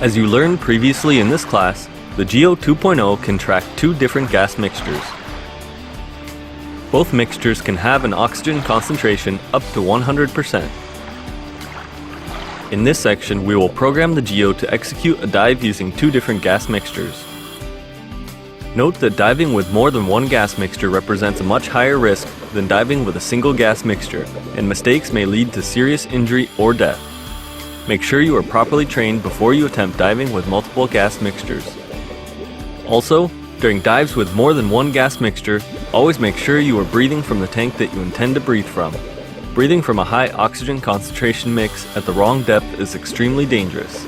As you learned previously in this class, the Geo 2.0 can track two different gas mixtures. Both mixtures can have an oxygen concentration up to 100%. In this section, we will program the Geo to execute a dive using two different gas mixtures. Note that diving with more than one gas mixture represents a much higher risk than diving with a single gas mixture, and mistakes may lead to serious injury or death. Make sure you are properly trained before you attempt diving with multiple gas mixtures. Also, during dives with more than one gas mixture, always make sure you are breathing from the tank that you intend to breathe from. Breathing from a high oxygen concentration mix at the wrong depth is extremely dangerous.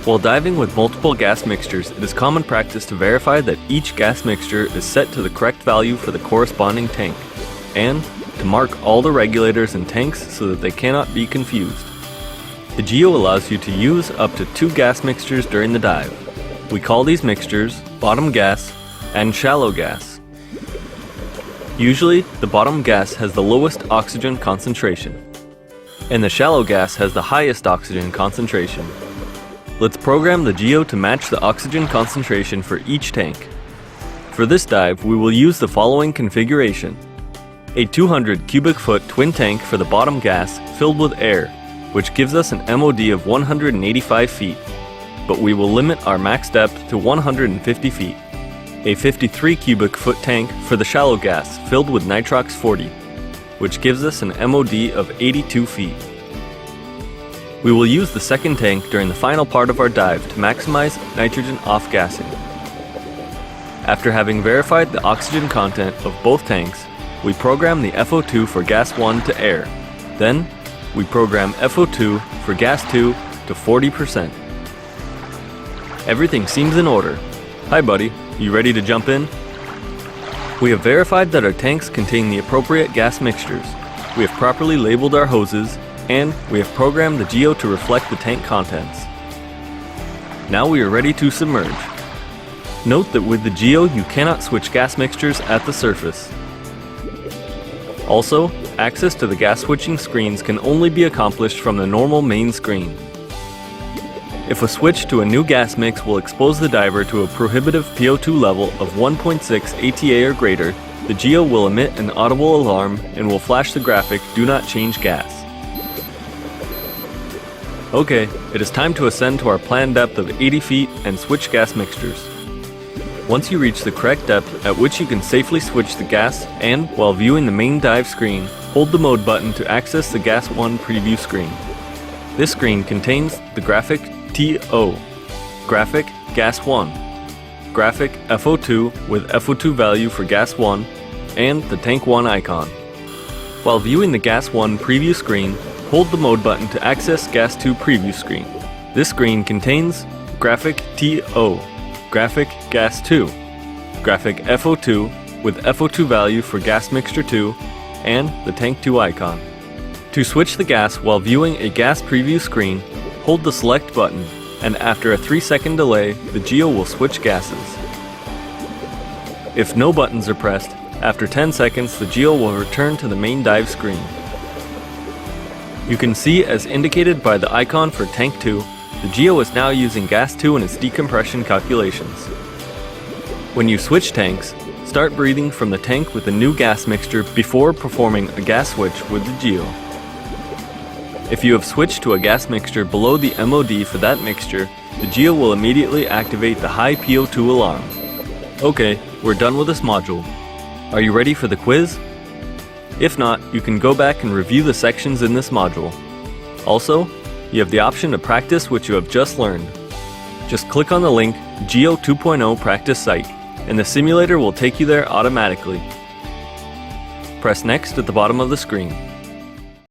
While diving with multiple gas mixtures, it is common practice to verify that each gas mixture is set to the correct value for the corresponding tank, and to mark all the regulators and tanks so that they cannot be confused. The Geo allows you to use up to two gas mixtures during the dive. We call these mixtures bottom gas and shallow gas. Usually, the bottom gas has the lowest oxygen concentration, and the shallow gas has the highest oxygen concentration. Let's program the Geo to match the oxygen concentration for each tank. For this dive, we will use the following configuration: a 200 cubic foot twin tank for the bottom gas filled with air, which gives us an MOD of 185 feet, but we will limit our max depth to 150 feet. A 53 cubic foot tank for the shallow gas filled with nitrox 40, which gives us an MOD of 82 feet. We will use the second tank during the final part of our dive to maximize nitrogen off-gassing. After having verified the oxygen content of both tanks, we program the FO2 for gas 1 to air. Then, we program FO2 for gas 2 to 40%. Everything seems in order. Hi buddy, you ready to jump in? We have verified that our tanks contain the appropriate gas mixtures. We have properly labeled our hoses, and we have programmed the Geo to reflect the tank contents. Now we are ready to submerge. Note that with the Geo you cannot switch gas mixtures at the surface. Also, access to the gas switching screens can only be accomplished from the normal main screen. If a switch to a new gas mix will expose the diver to a prohibitive PO2 level of 1.6 ATA or greater, the Geo will emit an audible alarm and will flash the graphic "Do not change gas." Okay, it is time to ascend to our planned depth of 80 feet and switch gas mixtures. Once you reach the correct depth at which you can safely switch the gas, and while viewing the main dive screen, hold the mode button to access the Gas 1 preview screen. This screen contains the graphic TO, graphic Gas 1, graphic FO2 with FO2 value for Gas 1, and the Tank 1 icon. While viewing the Gas 1 preview screen, hold the mode button to access Gas 2 preview screen. This screen contains graphic TO, graphic Gas 2, graphic FO2 with FO2 value for Gas Mixture 2, and the Tank 2 icon. To switch the gas while viewing a gas preview screen, hold the select button, and after a 3-second delay, the Geo will switch gases. If no buttons are pressed, after 10 seconds the Geo will return to the main dive screen. You can see, as indicated by the icon for Tank 2, the Geo is now using Gas 2 in its decompression calculations. When you switch tanks, start breathing from the tank with the new gas mixture before performing a gas switch with the Geo. If you have switched to a gas mixture below the MOD for that mixture, the Geo will immediately activate the high PO2 alarm. Okay, we're done with this module. Are you ready for the quiz? If not, you can go back and review the sections in this module. Also, you have the option to practice what you have just learned. Just click on the link Geo 2.0 Practice Site, and the simulator will take you there automatically. Press Next at the bottom of the screen.